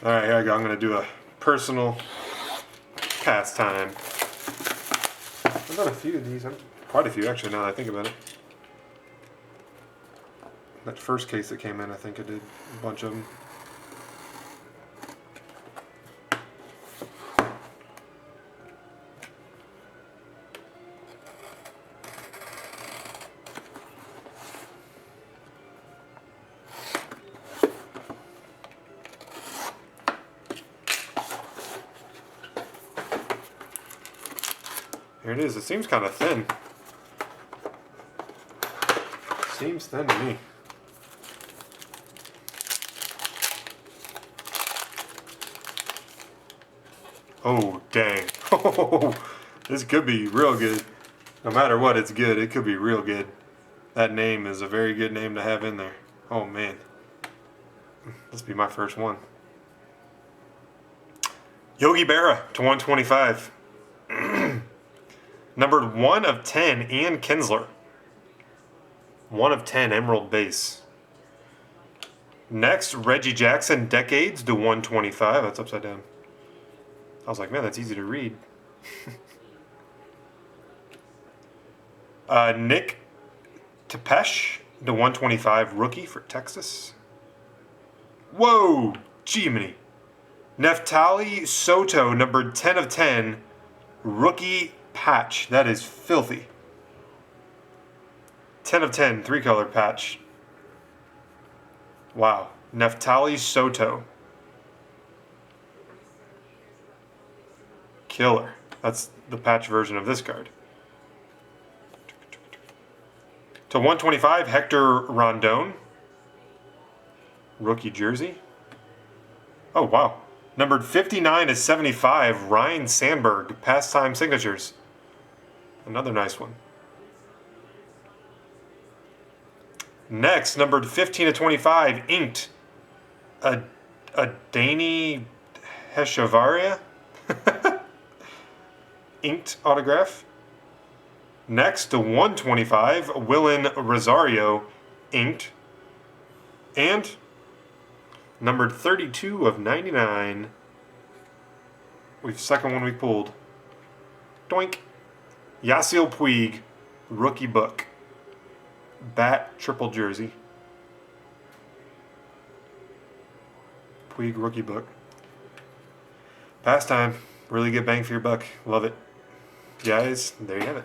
Alright, here I go. I'm going to do a personal pastime. I've done a few of these. Quite a few, actually, now that I think about it. That first case that came in, I think I did a bunch of them. Here it is. It seems kind of thin. Seems thin to me. Oh, dang. This could be real good. No matter what, it's good. It could be real good. That name is a very good name to have in there. Oh, man. This will be my first one. Yogi Berra to 125. Numbered 1 of 10, Ian Kinsler. 1 of 10, Emerald Base. Next, Reggie Jackson, Decades to 125. That's upside down. I was like, man, that's easy to read. Nick Tepesh to 125, Rookie for Texas. Whoa, Jiminy. Neftali Soto, numbered 10 of 10, Rookie Patch. That is filthy. 10 of 10, 3-color patch. Wow. Neftali Soto. Killer. That's the patch version of this card. To 125, Hector Rondon. Rookie jersey. Oh, wow. Numbered 59 to 75, Ryan Sandberg. Pastime signatures. Another nice one. Next, numbered 15 to 25, inked. A Dani Heshavaria. Inked autograph. Next to 125, Willen Rosario, inked. And numbered 32 of 99. Second one we pulled. Doink. Yasiel Puig, rookie book. Bat triple jersey. Puig rookie book. Pastime. Really good bang for your buck. Love it. Guys, there you have it.